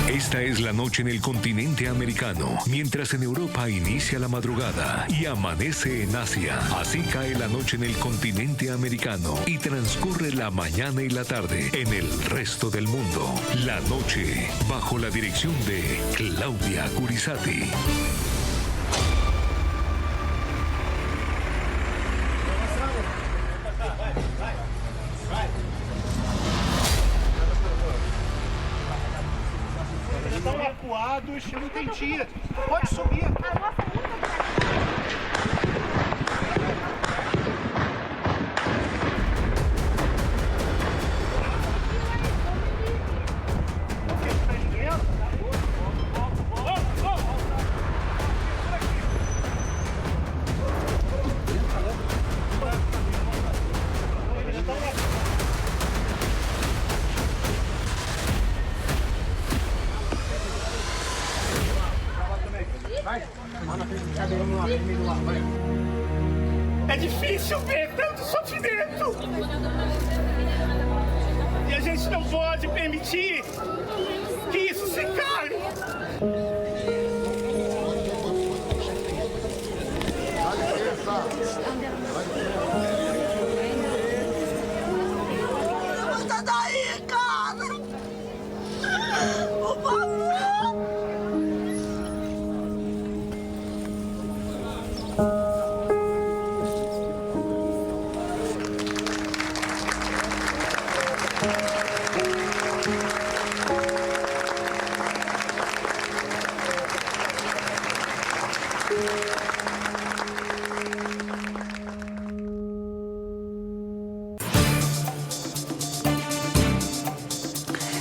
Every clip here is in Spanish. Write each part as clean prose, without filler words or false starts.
Esta es la noche en el continente americano, mientras en Europa inicia la madrugada y amanece en Asia. Así cae la noche en el continente americano y transcurre la mañana y la tarde en el resto del mundo. La noche, bajo la dirección de Claudia Gurizati. Estão acuados, não tem tira. Pode subir. É difícil ver tanto sofrimento. E a gente não pode permitir que isso se cale. Volta daí, cara! Por favor!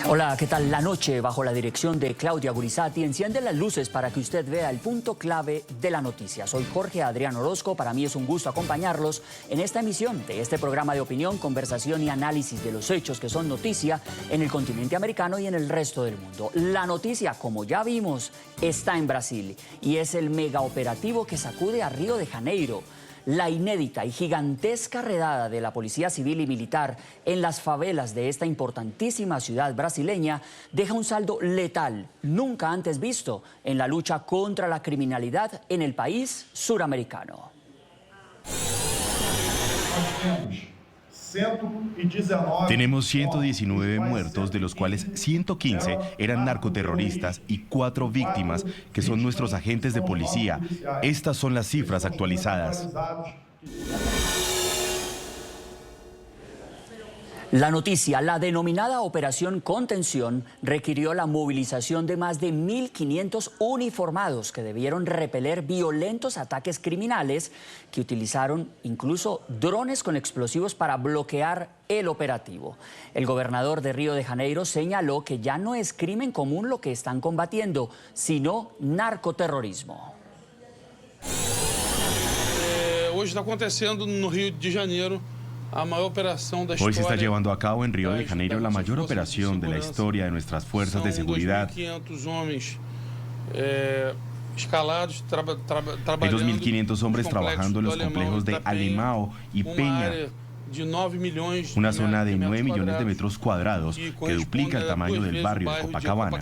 Hola, ¿qué tal? La noche, bajo la dirección de Claudia Gurizati, enciende las luces para que usted vea el punto clave de la noticia. Soy Jorge Adrián Orozco, para mí es un gusto acompañarlos en esta emisión de este programa de opinión, conversación y análisis de los hechos que son noticia en el continente americano y en el resto del mundo. La noticia, como ya vimos, está en Brasil y es el mega operativo que sacude a Río de Janeiro. La inédita y gigantesca redada de la Policía Civil y Militar en las favelas de esta importantísima ciudad brasileña deja un saldo letal, nunca antes visto, en la lucha contra la criminalidad en el país suramericano. Tenemos 119 muertos, de los cuales 115 eran narcoterroristas y 4 víctimas, que son nuestros agentes de policía. Estas son las cifras actualizadas. La noticia, la denominada Operación Contención, requirió la movilización de más de 1.500 uniformados que debieron repeler violentos ataques criminales que utilizaron incluso drones con explosivos para bloquear el operativo. El gobernador de Río de Janeiro señaló que ya no es crimen común lo que están combatiendo, sino narcoterrorismo. Hoy está aconteciendo no Río de Janeiro. Hoy se está llevando a cabo en Río de Janeiro la mayor operación de la historia de nuestras fuerzas de seguridad. Hay 2.500 hombres trabajando en los complejos de Alemão y Peña, una zona de 9 millones de metros cuadrados que duplica el tamaño del barrio de Copacabana.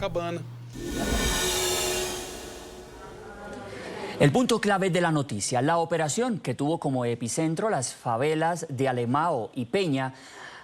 El punto clave de la noticia, la operación que tuvo como epicentro las favelas de Alemão y Peña,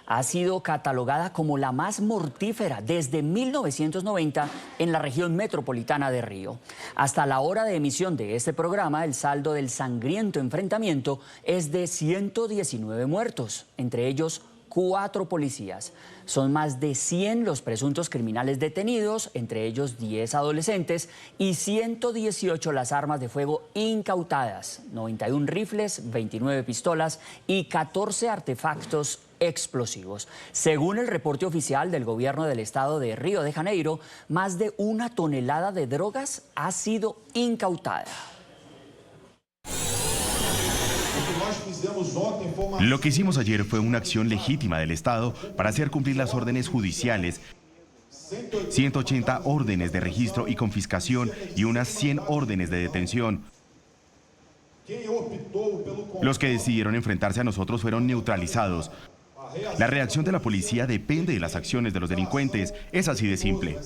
ha sido catalogada como la más mortífera desde 1990 en la región metropolitana de Río. Hasta la hora de emisión de este programa, el saldo del sangriento enfrentamiento es de 119 muertos, entre ellos 4 policías. Son más de 100 los presuntos criminales detenidos, entre ellos 10 adolescentes, y 118 las armas de fuego incautadas, 91 rifles, 29 pistolas y 14 artefactos explosivos. Según el reporte oficial del gobierno del estado de Río de Janeiro, más de 1 tonelada de drogas ha sido incautada. Lo que hicimos ayer fue una acción legítima del Estado para hacer cumplir las órdenes judiciales. 180 órdenes de registro y confiscación y unas 100 órdenes de detención. Los que decidieron enfrentarse a nosotros fueron neutralizados. La reacción de la policía depende de las acciones de los delincuentes. Es así de simple.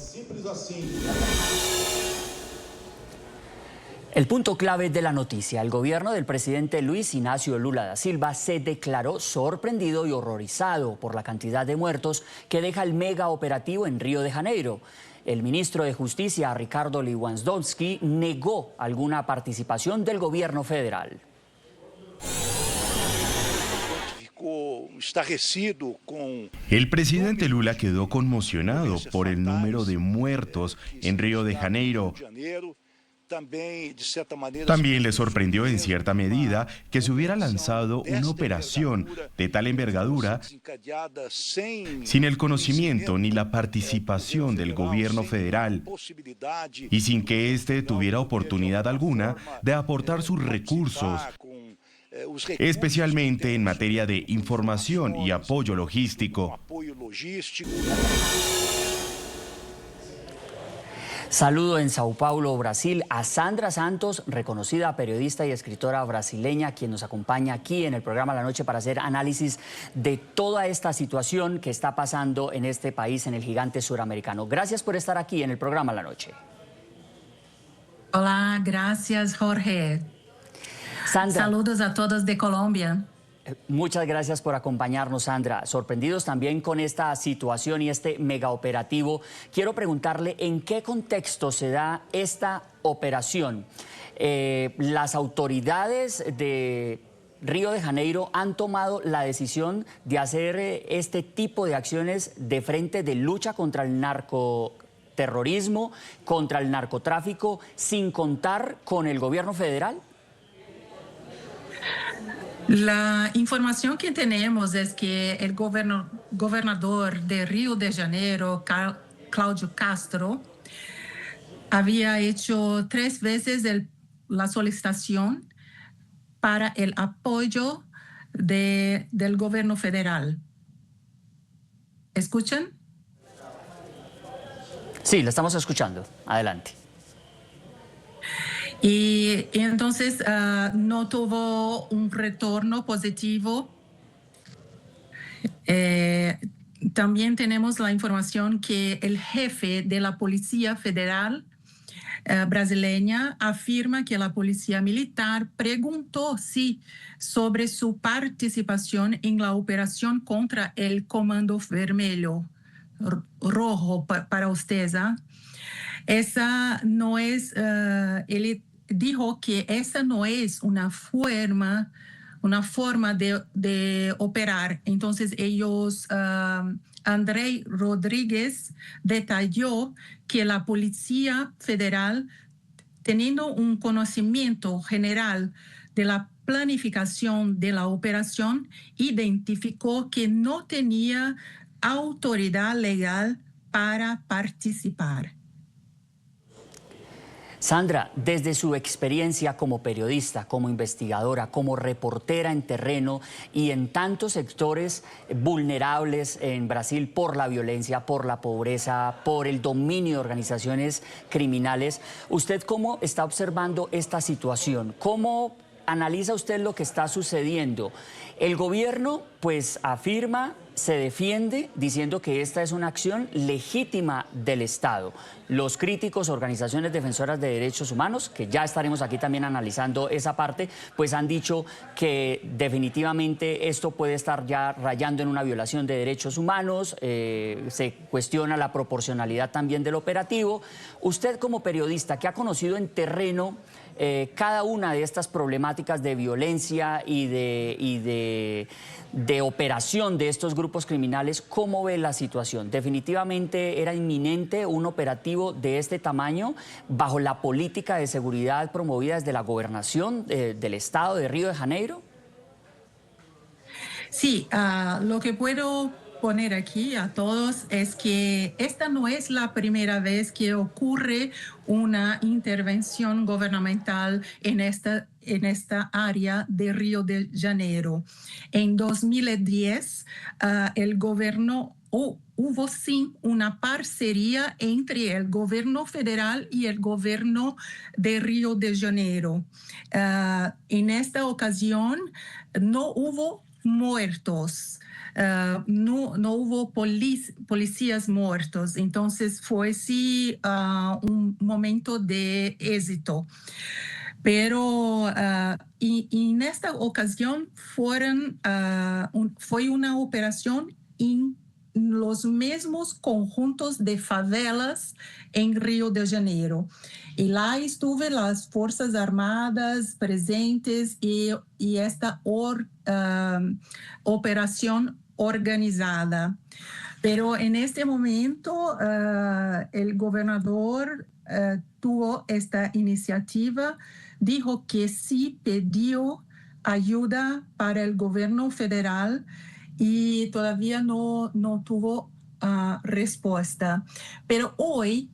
El punto clave de la noticia: el gobierno del presidente Luis Inácio Lula da Silva se declaró sorprendido y horrorizado por la cantidad de muertos que deja el mega operativo en Río de Janeiro. El ministro de Justicia, Ricardo Lewandowski, negó alguna participación del gobierno federal. El presidente Lula quedó conmocionado por el número de muertos en Río de Janeiro. También le sorprendió en cierta medida que se hubiera lanzado una operación de tal envergadura sin el conocimiento ni la participación del gobierno federal y sin que éste tuviera oportunidad alguna de aportar sus recursos, especialmente en materia de información y apoyo logístico. Saludo en Sao Paulo, Brasil, a Sandra Santos, reconocida periodista y escritora brasileña, quien nos acompaña aquí en el programa La Noche para hacer análisis de toda esta situación que está pasando en este país, en el gigante suramericano. Gracias por estar aquí en el programa La Noche. Hola, gracias Jorge. Sandra, saludos a todos de Colombia. Muchas gracias por acompañarnos, Sandra. Sorprendidos también con esta situación y este megaoperativo, quiero preguntarle en qué contexto se da esta operación. Las autoridades de Río de Janeiro han tomado la decisión de hacer este tipo de acciones de frente de lucha contra el narcoterrorismo, contra el narcotráfico, sin contar con el gobierno federal. La información que tenemos es que el gobernador de Río de Janeiro, Cláudio Castro, había hecho 3 veces la solicitación para el apoyo del gobierno federal. ¿Escuchan? Sí, la estamos escuchando. Adelante. Y entonces no tuvo un retorno positivo. También tenemos la información que el jefe de la Policía Federal brasileña afirma que la Policía Militar preguntó sobre su participación en la operación contra el Comando Vermelho, rojo para ustedes. Esa no es, él dijo que esa no es una forma de operar. Entonces André Rodríguez detalló que la Policía Federal, teniendo un conocimiento general de la planificación de la operación, identificó que no tenía autoridad legal para participar. Sandra, desde su experiencia como periodista, como investigadora, como reportera en terreno y en tantos sectores vulnerables en Brasil por la violencia, por la pobreza, por el dominio de organizaciones criminales, ¿usted cómo está observando esta situación? ¿Cómo analiza usted lo que está sucediendo? El gobierno pues afirma, se defiende diciendo que esta es una acción legítima del Estado. Los críticos, organizaciones defensoras de derechos humanos, que ya estaremos aquí también analizando esa parte, pues han dicho que definitivamente esto puede estar ya rayando en una violación de derechos humanos, se cuestiona la proporcionalidad también del operativo. Usted como periodista que ha conocido en terreno cada una de estas problemáticas de violencia y de operación de estos grupos criminales, ¿cómo ve la situación? ¿Definitivamente era inminente un operativo de este tamaño bajo la política de seguridad promovida desde la gobernación del estado de Río de Janeiro? Sí, lo que puedo poner aquí a todos es que esta no es la primera vez que ocurre una intervención gubernamental en esta área de Río de Janeiro. En 2010, el gobierno hubo sí una parcería entre el gobierno federal y el gobierno de Río de Janeiro. En esta ocasión no hubo muertos. no hubo policías muertos. Entonces fue sí un momento de éxito. Pero y en esta ocasión fue una operación en los mismos conjuntos de favelas en Río de Janeiro. Y lá estuve las Fuerzas Armadas presentes y esta operación organizada. Pero en este momento el gobernador tuvo esta iniciativa, dijo que sí pidió ayuda para el gobierno federal y todavía no tuvo respuesta. Pero hoy,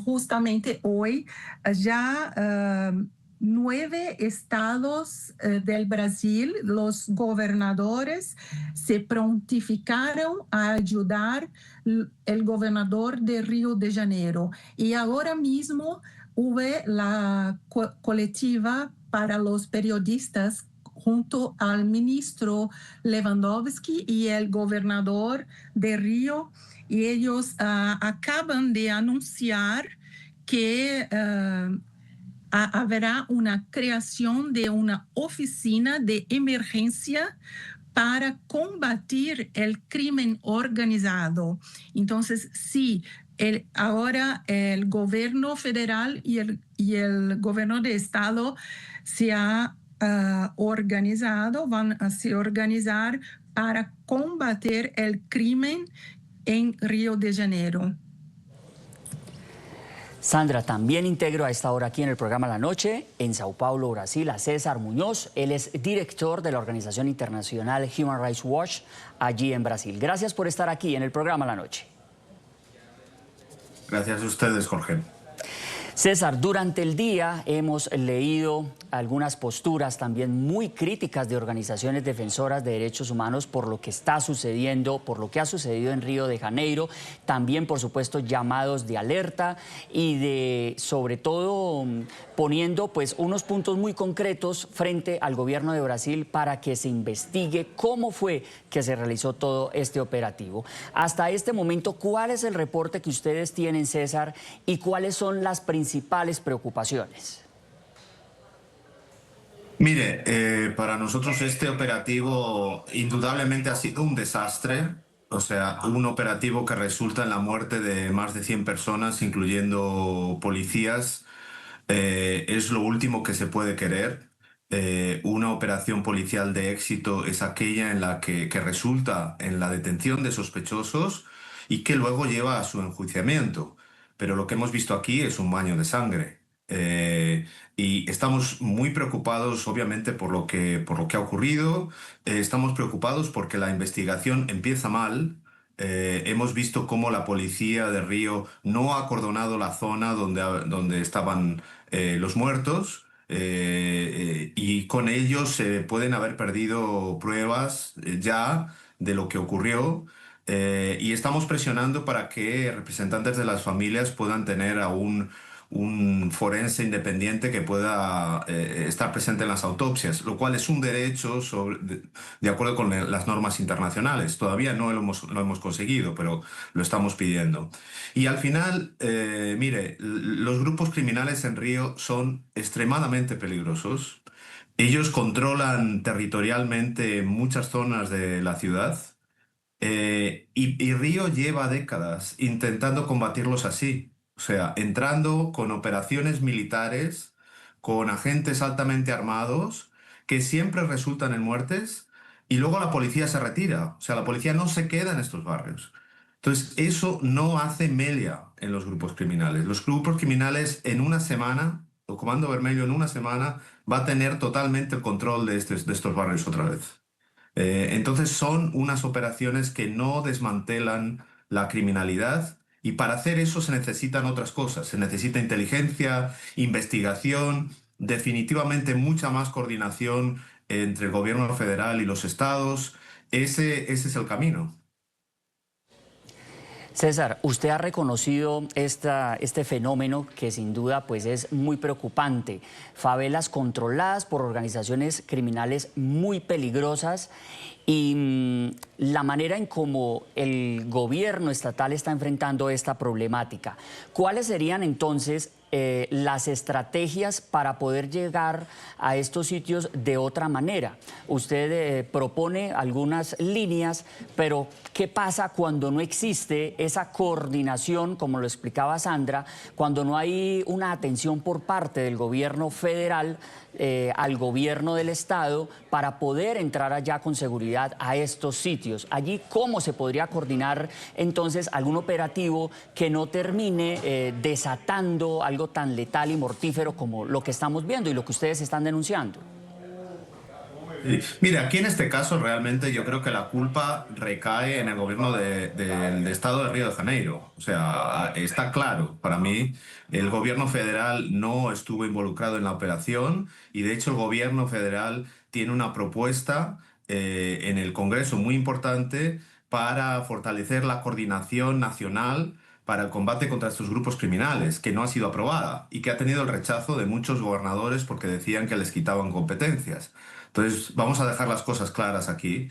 justamente hoy, ya 9 estados del Brasil, los gobernadores se prontificaron a ayudar el gobernador de Río de Janeiro. Y ahora mismo hubo la colectiva para los periodistas junto al ministro Lewandowski y el gobernador de Río, y ellos acaban de anunciar que habrá una creación de una oficina de emergencia para combatir el crimen organizado. Entonces, sí, ahora el gobierno federal y el gobierno de estado se ha organizado, van a se organizar para combatir el crimen en Río de Janeiro. Sandra, también integro a esta hora aquí en el programa La Noche, en Sao Paulo, Brasil, a César Muñoz. Él es director de la organización internacional Human Rights Watch allí en Brasil. Gracias por estar aquí en el programa La Noche. Gracias a ustedes, Jorge. César, durante el día hemos leído algunas posturas también muy críticas de organizaciones defensoras de derechos humanos por lo que está sucediendo, por lo que ha sucedido en Río de Janeiro, también por supuesto llamados de alerta y de sobre todo poniendo pues unos puntos muy concretos frente al gobierno de Brasil para que se investigue cómo fue que se realizó todo este operativo. Hasta este momento, ¿cuál es el reporte que ustedes tienen, César, y cuáles son las principales preocupaciones? Mire, para nosotros este operativo indudablemente ha sido un desastre, o sea, un operativo que resulta en la muerte de más de 100 personas, incluyendo policías. Es lo último que se puede querer. Una operación policial de éxito es aquella en la que resulta en la detención de sospechosos y que luego lleva a su enjuiciamiento. Pero lo que hemos visto aquí es un baño de sangre. Y estamos muy preocupados, obviamente, por lo que ha ocurrido. Estamos preocupados porque la investigación empieza mal. Hemos visto cómo la policía de Río no ha acordonado la zona donde estaban los muertos. Y con ellos se pueden haber perdido pruebas ya de lo que ocurrió. Y estamos presionando para que representantes de las familias puedan tener a un forense independiente que pueda estar presente en las autopsias, lo cual es un derecho de acuerdo con las normas internacionales. Todavía no lo hemos conseguido, pero lo estamos pidiendo. Y al final, mire, los grupos criminales en Río son extremadamente peligrosos. Ellos controlan territorialmente muchas zonas de la ciudad. Y Río lleva décadas intentando combatirlos así. O sea, entrando con operaciones militares, con agentes altamente armados, que siempre resultan en muertes, y luego la policía se retira. O sea, la policía no se queda en estos barrios. Entonces, eso no hace melia en los grupos criminales. Los grupos criminales en una semana, el Comando Vermelho en una semana, va a tener totalmente el control de estos barrios otra vez. Entonces, son unas operaciones que no desmantelan la criminalidad. Y para hacer eso se necesitan otras cosas. Se necesita inteligencia, investigación, definitivamente mucha más coordinación entre el gobierno federal y los estados. Ese es el camino. César, usted ha reconocido este fenómeno que sin duda pues es muy preocupante. Favelas controladas por organizaciones criminales muy peligrosas y la manera en cómo el gobierno estatal está enfrentando esta problemática. ¿Cuáles serían entonces las estrategias para poder llegar a estos sitios de otra manera? Usted propone algunas líneas, pero ¿qué pasa cuando no existe esa coordinación, como lo explicaba Sandra, cuando no hay una atención por parte del gobierno federal al gobierno del estado para poder entrar allá con seguridad a estos sitios? Allí, ¿cómo se podría coordinar entonces algún operativo que no termine desatando algo tan letal y mortífero como lo que estamos viendo y lo que ustedes están denunciando? Sí. Mira, aquí en este caso realmente yo creo que la culpa recae en el gobierno del Estado de Río de Janeiro. O sea, está claro, para mí el gobierno federal no estuvo involucrado en la operación y de hecho el gobierno federal tiene una propuesta en el Congreso muy importante para fortalecer la coordinación nacional para el combate contra estos grupos criminales, que no ha sido aprobada y que ha tenido el rechazo de muchos gobernadores porque decían que les quitaban competencias. Entonces, vamos a dejar las cosas claras aquí.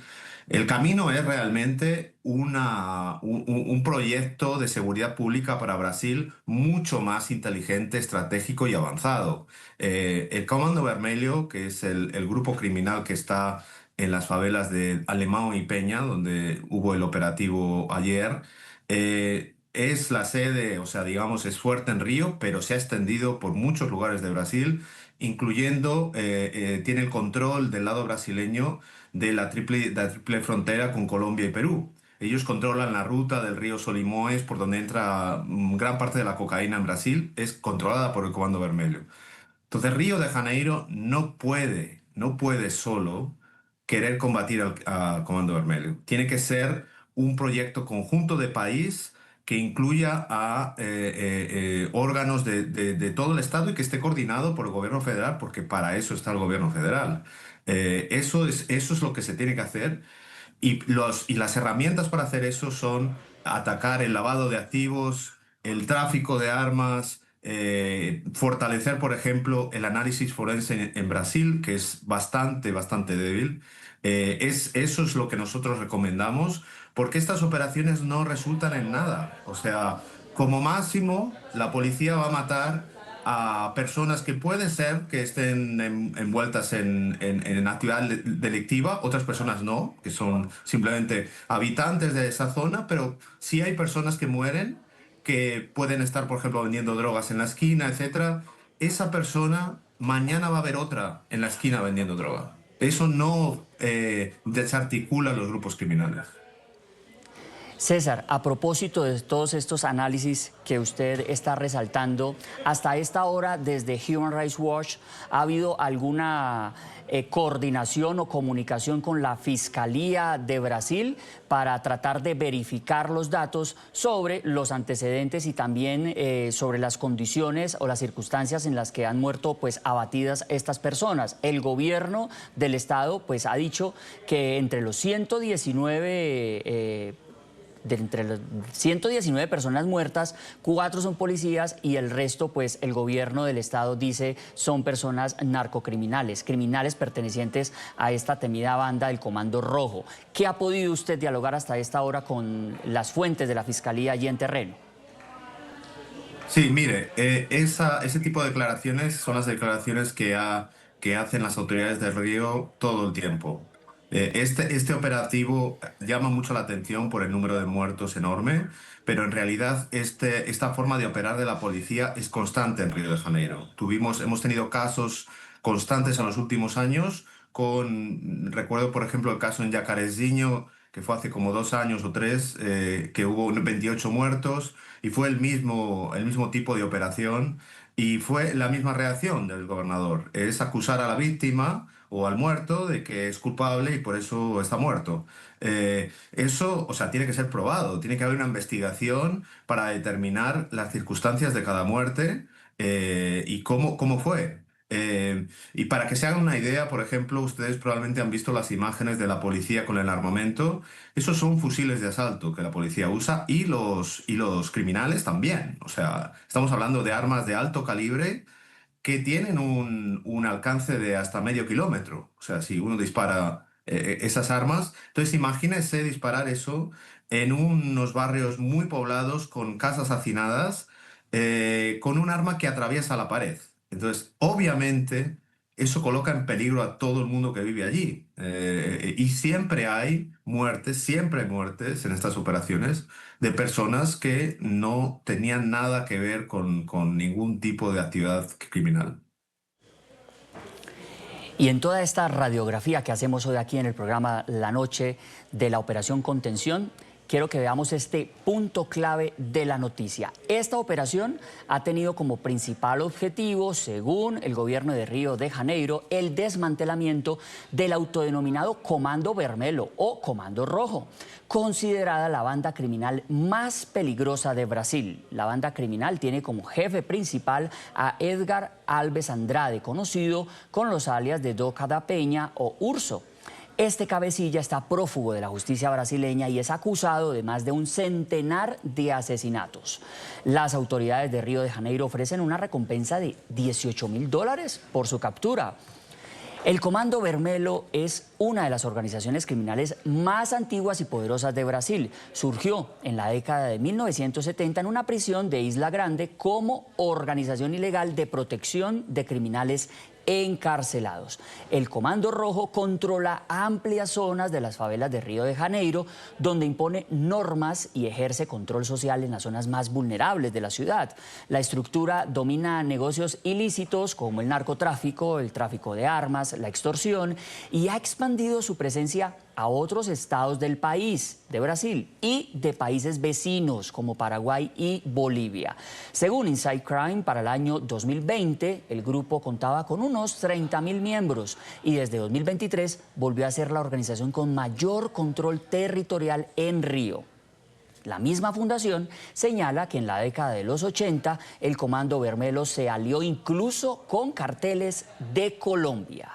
El camino es realmente un proyecto de seguridad pública para Brasil mucho más inteligente, estratégico y avanzado. El Comando Vermelho, que es el grupo criminal que está en las favelas de Alemão y Peña, donde hubo el operativo ayer, es la sede, o sea, digamos, es fuerte en Río, pero se ha extendido por muchos lugares de Brasil, incluyendo, tiene el control del lado brasileño de la triple frontera con Colombia y Perú. Ellos controlan la ruta del río Solimões, por donde entra gran parte de la cocaína en Brasil, es controlada por el Comando Vermelho. Entonces, Río de Janeiro no puede solo querer combatir al Comando Vermelho. Tiene que ser un proyecto conjunto de país que incluya a órganos de todo el Estado y que esté coordinado por el gobierno federal, porque para eso está el gobierno federal. Eso es lo que se tiene que hacer y las herramientas para hacer eso son atacar el lavado de activos, el tráfico de armas, fortalecer, por ejemplo, el análisis forense en Brasil, que es bastante débil. Eso es lo que nosotros recomendamos, porque estas operaciones no resultan en nada. O sea, como máximo, la policía va a matar a personas que puede ser que estén envueltas en actividad delictiva, otras personas no, que son simplemente habitantes de esa zona, pero sí hay personas que mueren, que pueden estar, por ejemplo, vendiendo drogas en la esquina, etcétera. Esa persona, mañana va a haber otra en la esquina vendiendo droga. Eso no desarticula los grupos criminales. César, a propósito de todos estos análisis que usted está resaltando, hasta esta hora desde Human Rights Watch, ¿ha habido alguna coordinación o comunicación con la Fiscalía de Brasil para tratar de verificar los datos sobre los antecedentes y también sobre las condiciones o las circunstancias en las que han muerto pues abatidas estas personas? El gobierno del estado pues ha dicho que entre los 119 personas muertas, 4 son policías y el resto, pues el gobierno del estado dice son personas narcocriminales, criminales pertenecientes a esta temida banda del Comando Rojo. ¿Qué ha podido usted dialogar hasta esta hora con las fuentes de la Fiscalía allí en terreno? Sí, mire, ese tipo de declaraciones son las declaraciones que hacen las autoridades de Río todo el tiempo. Este operativo llama mucho la atención por el número de muertos enorme, pero en realidad esta forma de operar de la policía es constante en Río de Janeiro. Hemos tenido casos constantes en los últimos años, recuerdo por ejemplo el caso en Jacarezinho, que fue hace como 2 años o 3, que hubo 28 muertos y fue el mismo tipo de operación y fue la misma reacción del gobernador, es acusar a la víctima o al muerto de que es culpable y por eso está muerto. Eso, o sea, tiene que ser probado, tiene que haber una investigación para determinar las circunstancias de cada muerte y cómo fue. Y para que se hagan una idea, por ejemplo, ustedes probablemente han visto las imágenes de la policía con el armamento. Esos son fusiles de asalto que la policía usa y los criminales también. O sea, estamos hablando de armas de alto calibre que tienen un alcance de hasta medio kilómetro. O sea, si uno dispara esas armas, entonces imagínense disparar eso en unos barrios muy poblados con casas hacinadas, con un arma que atraviesa la pared. Entonces, obviamente, eso coloca en peligro a todo el mundo que vive allí. Y siempre hay muertes en estas operaciones de personas que no tenían nada que ver con ningún tipo de actividad criminal. Y en toda esta radiografía que hacemos hoy aquí en el programa La Noche de la Operación Contención, quiero que veamos este punto clave de la noticia. Esta operación ha tenido como principal objetivo, según el gobierno de Río de Janeiro, el desmantelamiento del autodenominado Comando Vermelho o Comando Rojo, considerada la banda criminal más peligrosa de Brasil. La banda criminal tiene como jefe principal a Edgar Alves Andrade, conocido con los alias de Doca da Peña o Urso. Este cabecilla está prófugo de la justicia brasileña y es acusado de más de un centenar de asesinatos. Las autoridades de Río de Janeiro ofrecen una recompensa de $18.000 por su captura. El Comando Vermelho es una de las organizaciones criminales más antiguas y poderosas de Brasil. Surgió en la década de 1970 en una prisión de Isla Grande como organización ilegal de protección de criminales encarcelados. El Comando Rojo controla amplias zonas de las favelas de Río de Janeiro, donde impone normas y ejerce control social en las zonas más vulnerables de la ciudad. La estructura domina negocios ilícitos como el narcotráfico, el tráfico de armas, la extorsión, y ha expandido su presencia a otros estados del país, de Brasil, y de países vecinos como Paraguay y Bolivia. Según Inside Crime, para el año 2020, el grupo contaba con unos 30.000 miembros y desde 2023 volvió a ser la organización con mayor control territorial en Río. La misma fundación señala que en la década de los 80 el Comando Vermelho se alió incluso con carteles de Colombia.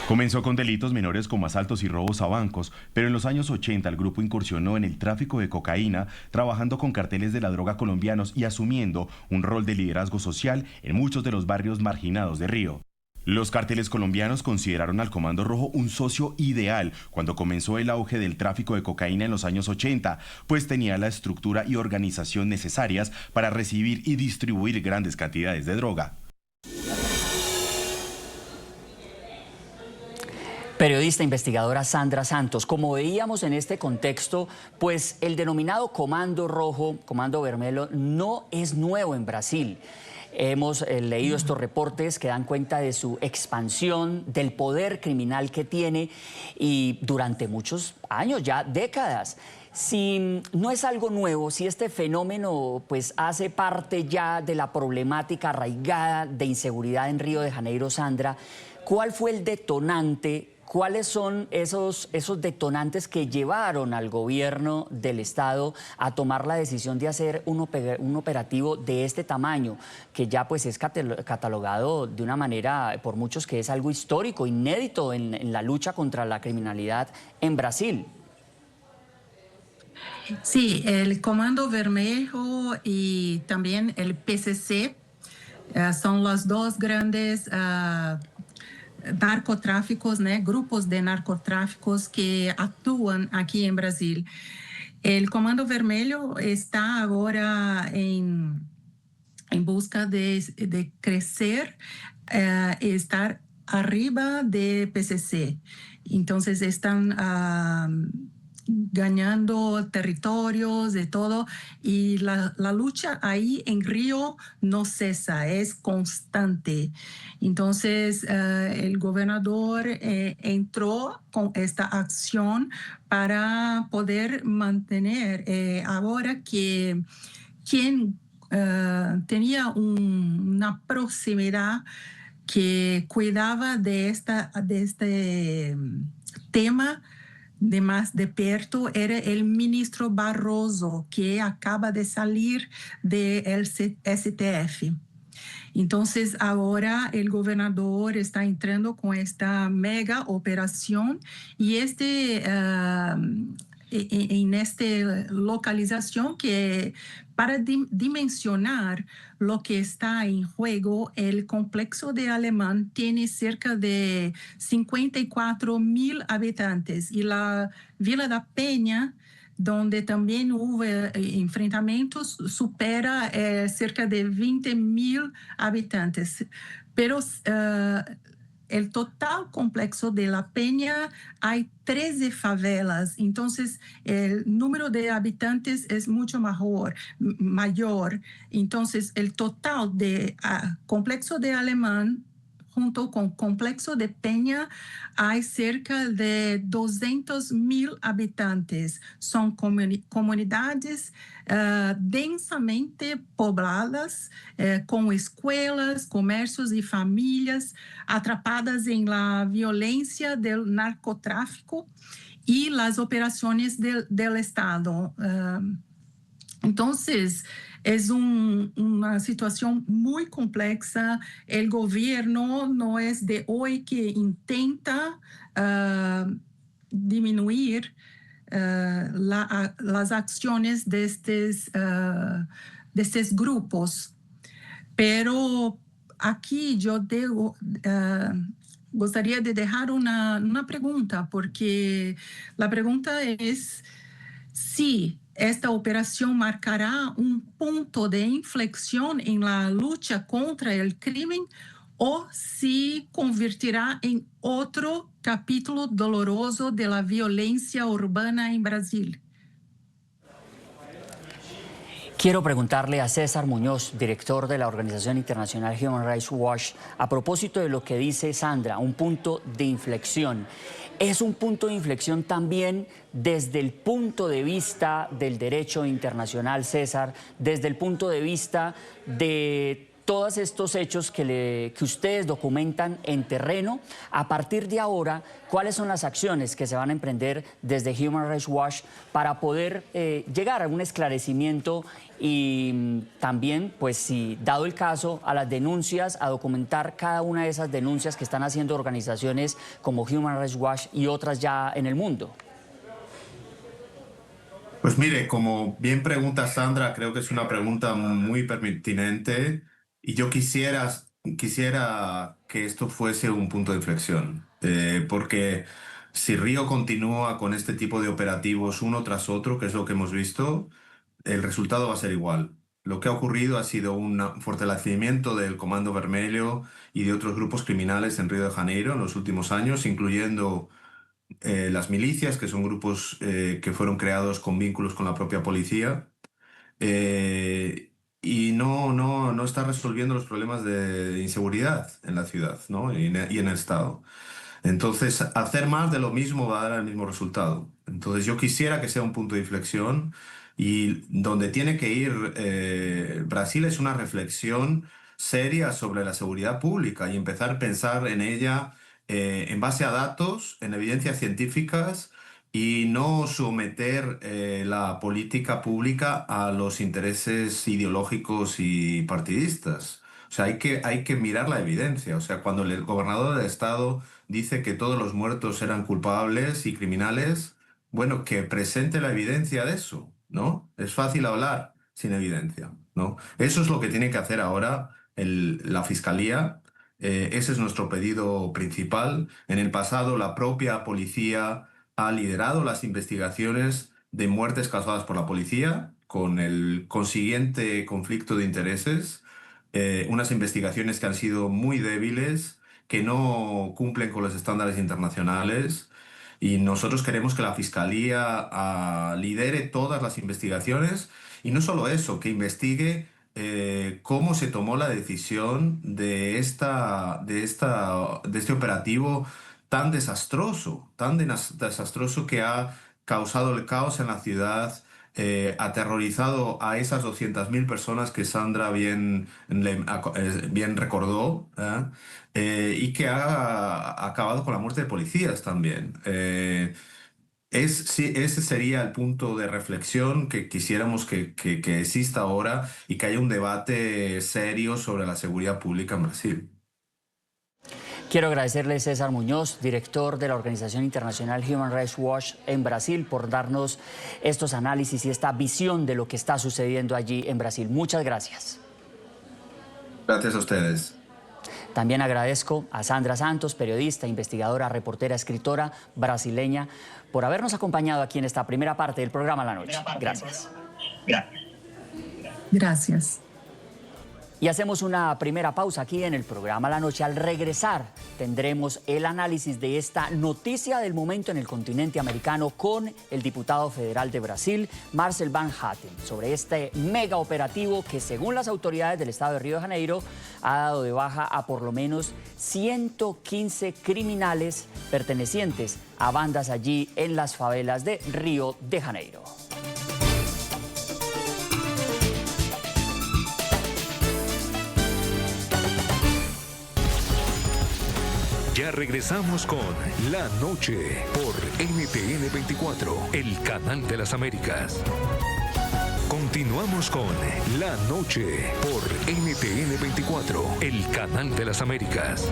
Comenzó con delitos menores como asaltos y robos a bancos, pero en los años 80 el grupo incursionó en el tráfico de cocaína, trabajando con carteles de la droga colombianos y asumiendo un rol de liderazgo social en muchos de los barrios marginados de Río. Los carteles colombianos consideraron al Comando Rojo un socio ideal cuando comenzó el auge del tráfico de cocaína en los años 80, pues tenía la estructura y organización necesarias para recibir y distribuir grandes cantidades de droga. Periodista investigadora Sandra Santos, como veíamos en este contexto, pues el denominado Comando Rojo, Comando Vermelho, no es nuevo en Brasil. Hemos leído estos reportes que dan cuenta de su expansión, del poder criminal que tiene y durante muchos años, ya décadas. Si no es algo nuevo, si este fenómeno pues hace parte ya de la problemática arraigada de inseguridad en Río de Janeiro, Sandra, ¿cuál fue el detonante? ¿Cuáles son esos detonantes que llevaron al gobierno del Estado a tomar la decisión de hacer un operativo de este tamaño, que ya pues es catalogado de una manera por muchos que es algo histórico, inédito en la lucha contra la criminalidad en Brasil? Sí, el Comando Vermelho y también el PCC son los dos grandes narcotráficos, grupos de narcotráficos que actúan aquí en Brasil. El Comando Vermelho está ahora en busca de crecer, estar arriba de PCC. Entonces están ganando territorios, de todo, y la lucha ahí en Río no cesa, es constante. Entonces, el gobernador entró con esta acción para poder mantener, ahora que quien tenía una proximidad que cuidaba de este tema de más de perto, era el ministro Barroso, que acaba de salir del STF. Entonces, ahora el gobernador está entrando con esta mega operación y en esta localización que para dimensionar lo que está en juego, el complejo de Alemán tiene cerca de 54.000 habitantes y la Vila da Peña, donde también hubo enfrentamientos, supera cerca de 20.000 habitantes. Pero el total complejo de La Peña hay 13 favelas, entonces el número de habitantes es mucho mayor. Entonces el total de complejo de Alemán junto con Complexo de Peña hay cerca de 200.000 habitantes. Son comunidades densamente pobladas, con escuelas, comercios y familias atrapadas en la violencia del narcotráfico y las operaciones del Estado. Entonces, es una situación muy compleja. El gobierno no es de hoy que intenta disminuir las acciones de estos grupos. Pero aquí yo gustaría de dejar una pregunta, porque la pregunta es si esta operación marcará un punto de inflexión en la lucha contra el crimen o si convertirá en otro capítulo doloroso de la violencia urbana en Brasil. Quiero preguntarle a César Muñoz, director de la organización internacional Human Rights Watch, a propósito de lo que dice Sandra, un punto de inflexión. ¿Es un punto de inflexión también desde el punto de vista del derecho internacional, César, desde el punto de vista de todos estos hechos que ustedes documentan en terreno? A partir de ahora, ¿cuáles son las acciones que se van a emprender desde Human Rights Watch para poder llegar a un esclarecimiento y también, pues si dado el caso, a las denuncias, a documentar cada una de esas denuncias que están haciendo organizaciones como Human Rights Watch y otras ya en el mundo? Pues mire, como bien pregunta Sandra, creo que es una pregunta muy pertinente y yo quisiera que esto fuese un punto de inflexión, porque si Río continúa con este tipo de operativos uno tras otro, que es lo que hemos visto, el resultado va a ser igual. Lo que ha ocurrido ha sido un fortalecimiento del Comando Vermelho y de otros grupos criminales en Río de Janeiro en los últimos años, incluyendo las milicias, que son grupos que fueron creados con vínculos con la propia policía, y no está resolviendo los problemas de inseguridad en la ciudad, ¿no? y en el Estado. Entonces, hacer más de lo mismo va a dar el mismo resultado. Entonces, yo quisiera que sea un punto de inflexión y donde tiene que ir Brasil es una reflexión seria sobre la seguridad pública y empezar a pensar en ella en base a datos, en evidencias científicas y no someter la política pública a los intereses ideológicos y partidistas. O sea, hay que mirar la evidencia. O sea, cuando el gobernador del estado dice que todos los muertos eran culpables y criminales, bueno, que presente la evidencia de eso, ¿no? Es fácil hablar sin evidencia, ¿no? Eso es lo que tiene que hacer ahora la Fiscalía. Ese es nuestro pedido principal. En el pasado, la propia policía ha liderado las investigaciones de muertes causadas por la policía, con el consiguiente conflicto de intereses, unas investigaciones que han sido muy débiles, que no cumplen con los estándares internacionales, y nosotros queremos que la Fiscalía lidere todas las investigaciones, y no solo eso, que investigue cómo se tomó la decisión de este operativo tan desastroso que ha causado el caos en la ciudad, aterrorizado a esas 200.000 personas que Sandra bien recordó, y que ha acabado con la muerte de policías también. Sí, ese sería el punto de reflexión que quisiéramos que exista ahora y que haya un debate serio sobre la seguridad pública en Brasil. Quiero agradecerle a César Muñoz, director de la organización internacional Human Rights Watch en Brasil, por darnos estos análisis y esta visión de lo que está sucediendo allí en Brasil. Muchas gracias. Gracias a ustedes. También agradezco a Sandra Santos, periodista, investigadora, reportera, escritora brasileña, por habernos acompañado aquí en esta primera parte del programa La Noche. Gracias. Gracias. Y hacemos una primera pausa aquí en el programa La Noche. Al regresar tendremos el análisis de esta noticia del momento en el continente americano con el diputado federal de Brasil, Marcel Van Hatten, sobre este mega operativo que, según las autoridades del estado de Río de Janeiro, ha dado de baja a por lo menos 115 criminales pertenecientes a bandas allí en las favelas de Río de Janeiro. Ya regresamos con La Noche por NTN 24, el canal de las Américas. Continuamos con La Noche por NTN 24, el canal de las Américas.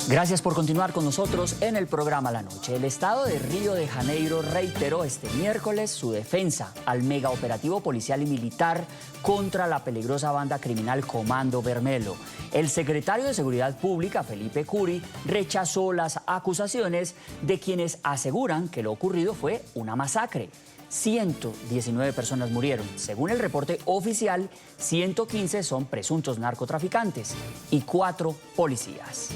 Gracias por continuar con nosotros en el programa La Noche. El estado de Río de Janeiro reiteró este miércoles su defensa al megaoperativo policial y militar contra la peligrosa banda criminal Comando Vermelho. El secretario de Seguridad Pública, Felipe Curi, rechazó las acusaciones de quienes aseguran que lo ocurrido fue una masacre. 119 personas murieron. Según el reporte oficial, 115 son presuntos narcotraficantes y 4 policías.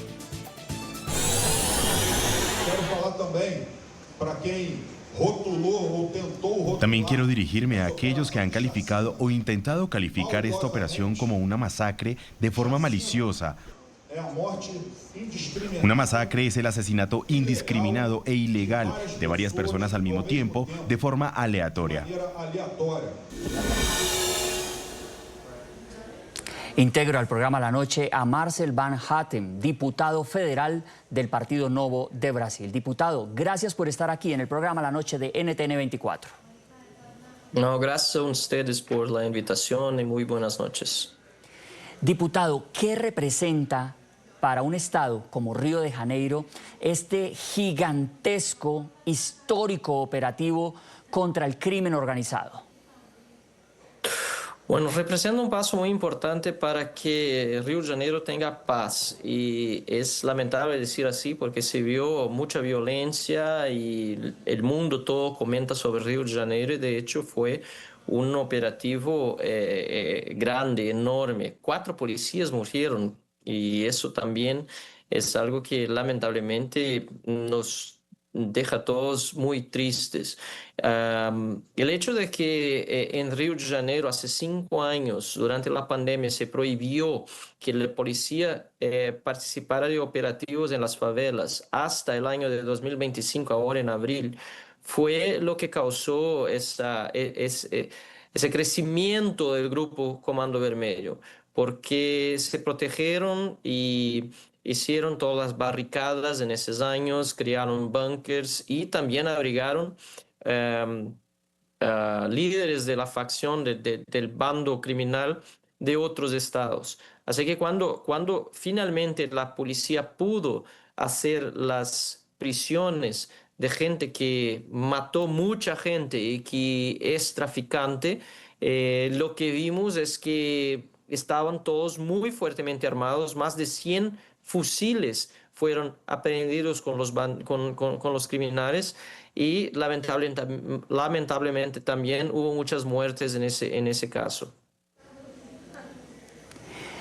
También quiero dirigirme a aquellos que han calificado o intentado calificar esta operación como una masacre de forma maliciosa. Una masacre es el asesinato indiscriminado e ilegal de varias personas al mismo tiempo, de forma aleatoria. Integro al programa La Noche a Marcel Van Hatten, diputado federal del Partido Novo de Brasil. Diputado, gracias por estar aquí en el programa La Noche de NTN 24. No, gracias a ustedes por la invitación y muy buenas noches. Diputado, ¿qué representa para un estado como Río de Janeiro este gigantesco, histórico operativo contra el crimen organizado? Bueno, representa un paso muy importante para que Río de Janeiro tenga paz y es lamentable decir así porque se vio mucha violencia y el mundo todo comenta sobre Río de Janeiro y de hecho fue un operativo grande, enorme. 4 policías murieron y eso también es algo que lamentablemente nos deja a todos muy tristes. El hecho de que en Río de Janeiro hace 5 años, durante la pandemia, se prohibió que la policía participara de operativos en las favelas hasta el año de 2025, ahora en abril, fue lo que causó ese crecimiento del grupo Comando Vermelho, porque se protegieron y hicieron todas las barricadas en esos años, crearon búnkers y también abrigaron líderes de la facción del bando criminal de otros estados. Así que cuando finalmente la policía pudo hacer las prisiones de gente que mató mucha gente y que es traficante, lo que vimos es que estaban todos muy fuertemente armados, más de 100 fusiles fueron aprehendidos con los criminales y lamentablemente también hubo muchas muertes en ese caso.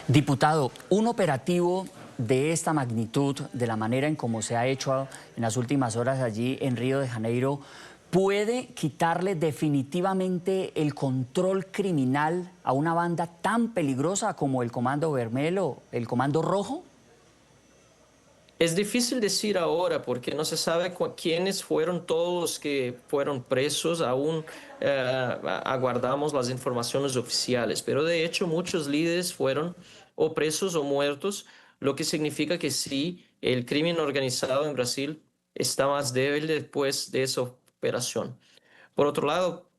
Diputado, un operativo de esta magnitud, de la manera en cómo se ha hecho en las últimas horas allí en Río de Janeiro, ¿puede quitarle definitivamente el control criminal a una banda tan peligrosa como el Comando Vermelho, el Comando Rojo? Es difícil decir ahora porque no se sabe quiénes fueron todos los que fueron presos, aún aguardamos las informaciones oficiales, pero de hecho muchos líderes fueron o presos o muertos, lo que significa que sí, el crimen organizado en Brasil está más débil después de esa operación. Por otro lado,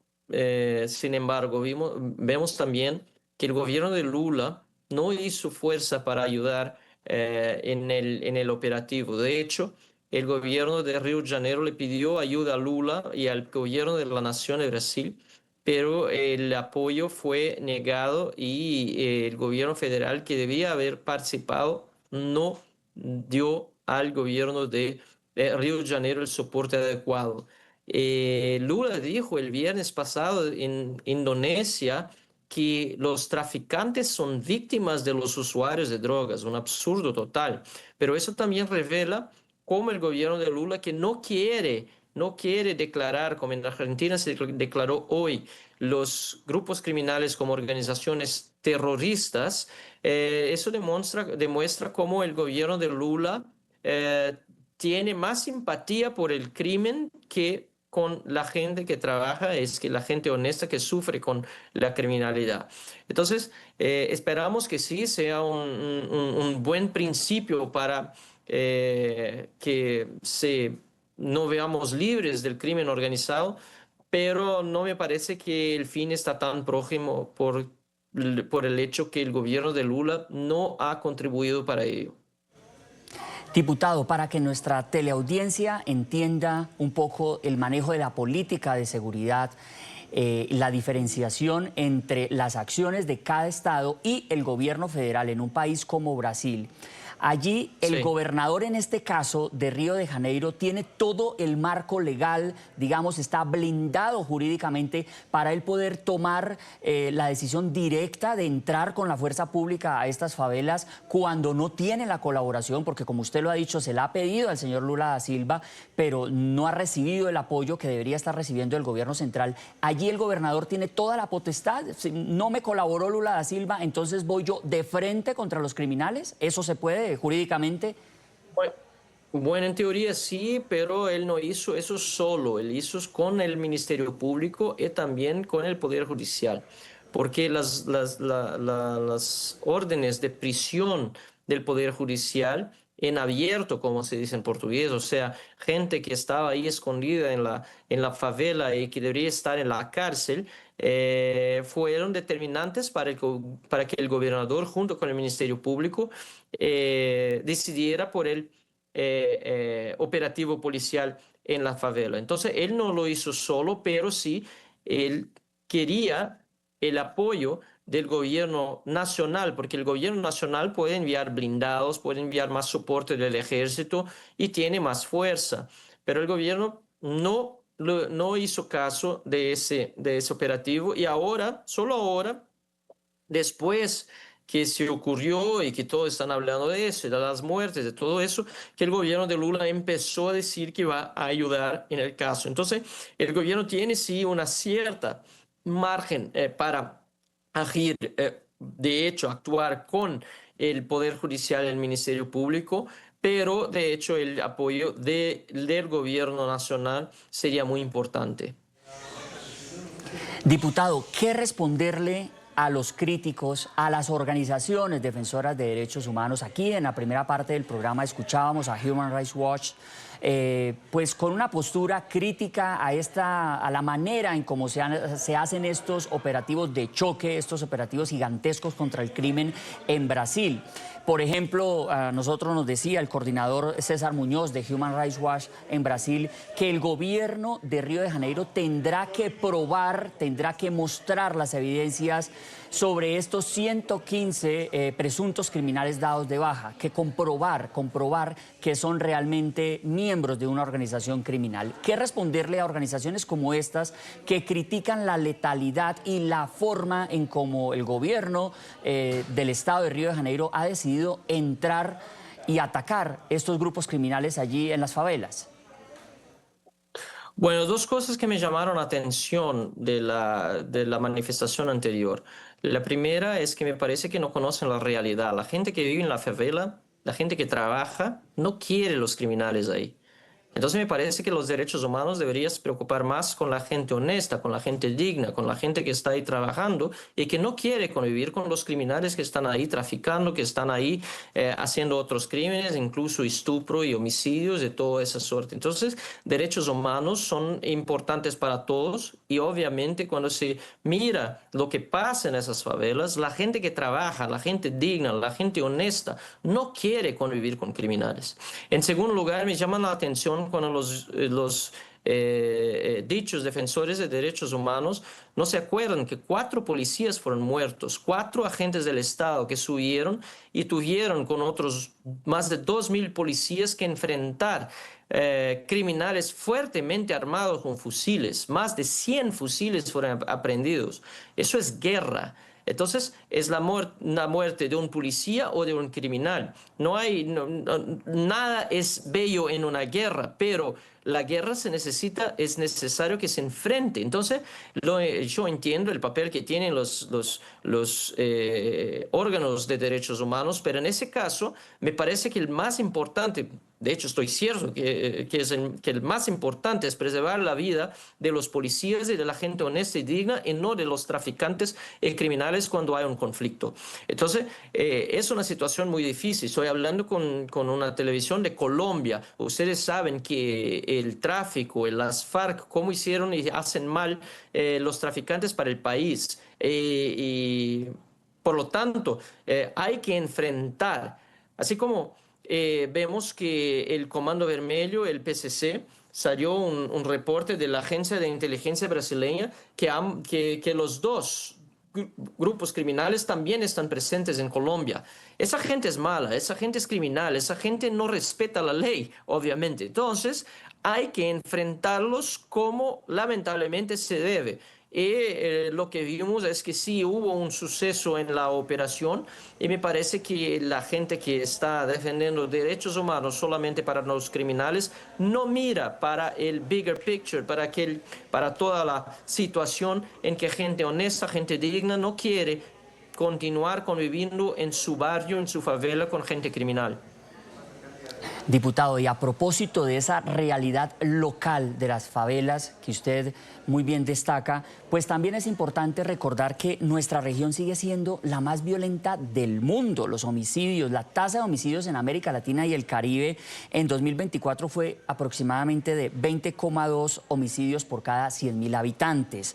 sin embargo, vemos también que el gobierno de Lula no hizo fuerza para ayudar en el operativo. De hecho, el gobierno de Río de Janeiro le pidió ayuda a Lula y al gobierno de la Nación de Brasil, pero el apoyo fue negado y el gobierno federal, que debía haber participado, no dio al gobierno de Río de Janeiro el soporte adecuado. Lula dijo el viernes pasado en Indonesia que los traficantes son víctimas de los usuarios de drogas, un absurdo total. Pero eso también revela cómo el gobierno de Lula, que no quiere declarar, como en Argentina se declaró hoy, los grupos criminales como organizaciones terroristas, eso demuestra cómo el gobierno de Lula tiene más simpatía por el crimen que con la gente que trabaja, es que la gente honesta que sufre con la criminalidad. Entonces, esperamos que sí sea un buen principio para que no veamos libres del crimen organizado, pero no me parece que el fin está tan próximo por el hecho que el gobierno de Lula no ha contribuido para ello. Diputado, para que nuestra teleaudiencia entienda un poco el manejo de la política de seguridad, la diferenciación entre las acciones de cada estado y el gobierno federal en un país como Brasil. Allí el gobernador, en este caso de Río de Janeiro, tiene todo el marco legal, digamos, está blindado jurídicamente para él poder tomar la decisión directa de entrar con la fuerza pública a estas favelas cuando no tiene la colaboración, porque como usted lo ha dicho, se le ha pedido al señor Lula da Silva, pero no ha recibido el apoyo que debería estar recibiendo el gobierno central. Allí el gobernador tiene toda la potestad. Si no me colaboró Lula da Silva, entonces voy yo de frente contra los criminales. ¿Eso se puede jurídicamente? Bueno, en teoría sí, pero él no hizo eso solo, él hizo con el Ministerio Público y también con el Poder Judicial, porque las órdenes de prisión del Poder Judicial en abierto, como se dice en portugués, o sea, gente que estaba ahí escondida en la favela y que debería estar en la cárcel, fueron determinantes para que el gobernador, junto con el Ministerio Público, decidiera por el operativo policial en la favela. Entonces, él no lo hizo solo, pero sí, él quería el apoyo del gobierno nacional, porque el gobierno nacional puede enviar blindados, puede enviar más soporte del ejército y tiene más fuerza, pero el gobierno no hizo caso de ese operativo, y ahora, solo ahora, después que se ocurrió y que todos están hablando de eso, de las muertes, de todo eso, que el gobierno de Lula empezó a decir que va a ayudar en el caso. Entonces, el gobierno tiene sí una cierta margen para agir, de hecho, actuar con el Poder Judicial y el Ministerio Público, pero de hecho el apoyo del gobierno nacional sería muy importante. Diputado, ¿qué responderle a los críticos, a las organizaciones defensoras de derechos humanos? Aquí en la primera parte del programa escuchábamos a Human Rights Watch, pues con una postura crítica a la manera en cómo se hacen estos operativos de choque, estos operativos gigantescos contra el crimen en Brasil. Por ejemplo, a nosotros nos decía el coordinador César Muñoz de Human Rights Watch en Brasil que el gobierno de Río de Janeiro tendrá que probar, tendrá que mostrar las evidencias sobre estos 115 presuntos criminales dados de baja, que comprobar que son realmente miembros de una organización criminal. ¿Qué responderle a organizaciones como estas que critican la letalidad y la forma en cómo el gobierno del estado de Río de Janeiro ha decidido entrar y atacar estos grupos criminales allí en las favelas? Bueno, dos cosas que me llamaron la atención de la manifestación anterior. La primera es que me parece que no conocen la realidad. La gente que vive en la favela, la gente que trabaja, no quiere los criminales ahí. Entonces me parece que los derechos humanos deberían preocupar más con la gente honesta, con la gente digna, con la gente que está ahí trabajando y que no quiere convivir con los criminales que están ahí traficando, que están ahí haciendo otros crímenes, incluso estupro y homicidios de toda esa suerte. Entonces, derechos humanos son importantes para todos y obviamente cuando se mira lo que pasa en esas favelas, la gente que trabaja, la gente digna, la gente honesta, no quiere convivir con criminales. En segundo lugar, me llama la atención cuando los dichos defensores de derechos humanos no se acuerdan que 4 policías fueron muertos, 4 agentes del Estado que subieron y tuvieron con otros más de 2,000 policías que enfrentar criminales fuertemente armados con fusiles. Más de 100 fusiles fueron aprehendidos. Eso es guerra. Entonces, es la muerte de un policía o de un criminal. Nada es bello en una guerra, pero la guerra es necesario que se enfrente. Entonces, yo entiendo el papel que tienen los órganos de derechos humanos, pero en ese caso me parece que el más importante, de hecho estoy cierto que el más importante es preservar la vida de los policías y de la gente honesta y digna y no de los traficantes y criminales cuando hay un conflicto. Entonces, es una situación muy difícil. Estoy hablando con una televisión de Colombia. Ustedes saben que el tráfico, las FARC, cómo hicieron y hacen mal los traficantes para el país. Y por lo tanto, hay que enfrentar, así como vemos que el Comando Vermelho, el PCC, salió un reporte de la Agencia de Inteligencia Brasileña que los dos grupos criminales también están presentes en Colombia. Esa gente es mala, esa gente es criminal, esa gente no respeta la ley, obviamente. Entonces, hay que enfrentarlos como lamentablemente se debe. Y lo que vimos es que sí hubo un suceso en la operación y me parece que la gente que está defendiendo derechos humanos solamente para los criminales no mira para el bigger picture, para toda la situación en que gente honesta, gente digna no quiere continuar conviviendo en su barrio, en su favela con gente criminal. Diputado, y a propósito de esa realidad local de las favelas que usted muy bien destaca, pues también es importante recordar que nuestra región sigue siendo la más violenta del mundo. Los homicidios, la tasa de homicidios en América Latina y el Caribe en 2024 fue aproximadamente de 20,2 homicidios por cada 100.000 habitantes.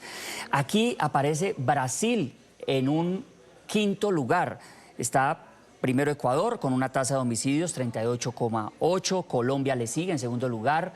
Aquí aparece Brasil en un quinto lugar. Está primero Ecuador con una tasa de homicidios 38,8, Colombia le sigue en segundo lugar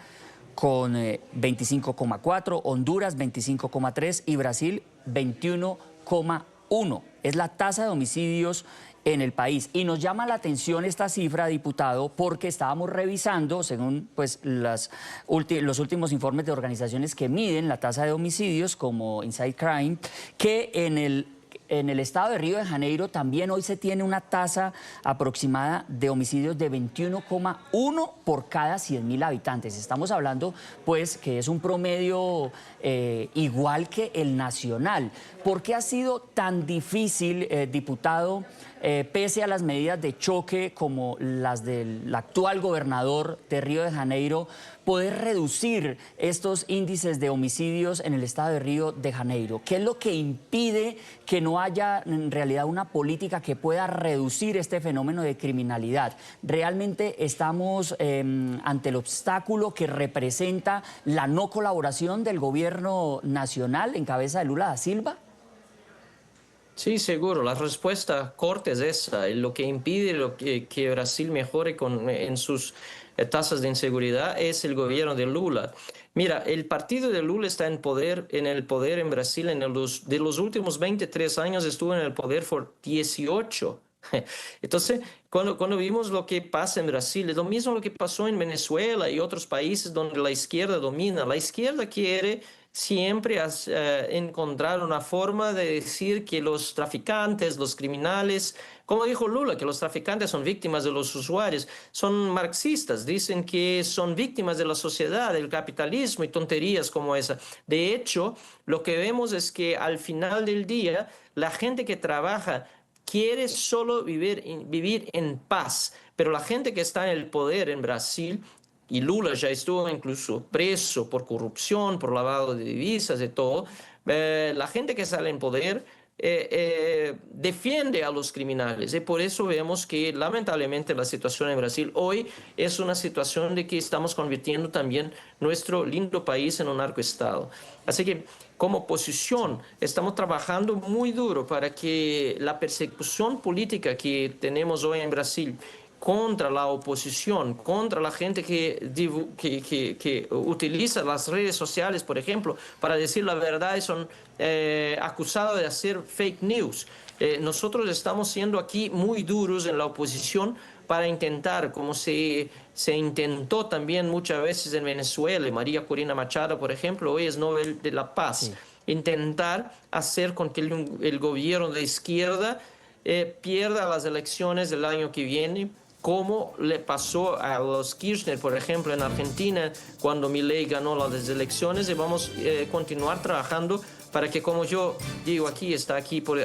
con 25,4, Honduras 25,3 y Brasil 21,1. Es la tasa de homicidios en el país. Y nos llama la atención esta cifra, diputado, porque estábamos revisando, según pues, los últimos informes de organizaciones que miden la tasa de homicidios, como Inside Crime, que en el estado de Río de Janeiro también hoy se tiene una tasa aproximada de homicidios de 21,1 por cada 100.000 habitantes. Estamos hablando, pues, que es un promedio igual que el nacional. ¿Por qué ha sido tan difícil, diputado, pese a las medidas de choque como las del actual gobernador de Río de Janeiro, poder reducir estos índices de homicidios en el estado de Río de Janeiro? ¿Qué es lo que impide que no haya en realidad una política que pueda reducir este fenómeno de criminalidad? ¿Realmente estamos ante el obstáculo que representa la no colaboración del gobierno nacional en cabeza de Lula da Silva? Sí, seguro. La respuesta corta es esa. Lo que impide que Brasil mejore en sus tasas de inseguridad es el gobierno de Lula. Mira, el partido de Lula está en el poder en Brasil. De los últimos 23 años estuvo en el poder por 18. Entonces, cuando vimos lo que pasa en Brasil, es lo mismo lo que pasó en Venezuela y otros países donde la izquierda domina. La izquierda quiere siempre encontrar una forma de decir que los traficantes, los criminales, como dijo Lula, que los traficantes son víctimas de los usuarios, son marxistas, dicen que son víctimas de la sociedad, del capitalismo y tonterías como esa. De hecho, lo que vemos es que al final del día, la gente que trabaja quiere solo vivir en paz, pero la gente que está en el poder en Brasil y Lula ya estuvo incluso preso por corrupción, por lavado de divisas y todo, la gente que sale en poder defiende a los criminales, y por eso vemos que lamentablemente la situación en Brasil hoy es una situación de que estamos convirtiendo también nuestro lindo país en un narcoestado. Así que como oposición estamos trabajando muy duro para que la persecución política que tenemos hoy en Brasil contra la oposición, contra la gente que utiliza las redes sociales, por ejemplo, para decir la verdad y son acusados de hacer fake news. Nosotros estamos siendo aquí muy duros en la oposición para intentar, como se intentó también muchas veces en Venezuela, María Corina Machado, por ejemplo, hoy es Nobel de la Paz, sí, intentar hacer con que el gobierno de izquierda pierda las elecciones del año que viene, como le pasó a los Kirchner, por ejemplo, en Argentina, cuando Milei ganó las elecciones, y vamos a continuar trabajando para que, como yo digo aquí, está aquí por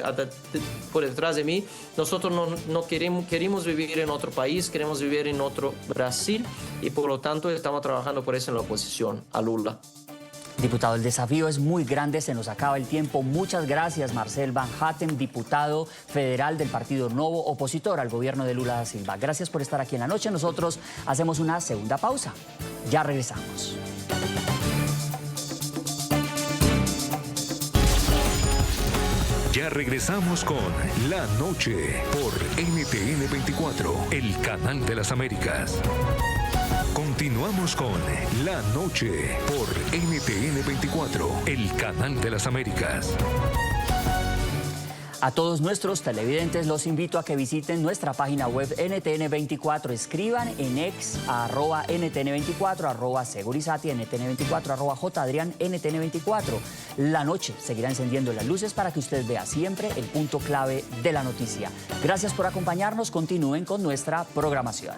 detrás de mí, nosotros no queremos vivir en otro país, queremos vivir en otro Brasil, y por lo tanto estamos trabajando por eso en la oposición a Lula. Diputado, el desafío es muy grande, se nos acaba el tiempo. Muchas gracias, Marcel Van Hatten, diputado federal del Partido Novo, opositor al gobierno de Lula da Silva. Gracias por estar aquí en la noche. Nosotros hacemos una segunda pausa. Ya regresamos. Ya regresamos con La Noche por NTN 24, el canal de las Américas. Continuamos con La Noche por NTN 24, el canal de las Américas. A todos nuestros televidentes los invito a que visiten nuestra página web NTN24. Escriban en ex @NTN24, @Segurizati, NTN24, @Jadrián, NTN24. La Noche seguirá encendiendo las luces para que usted vea siempre el punto clave de la noticia. Gracias por acompañarnos. Continúen con nuestra programación.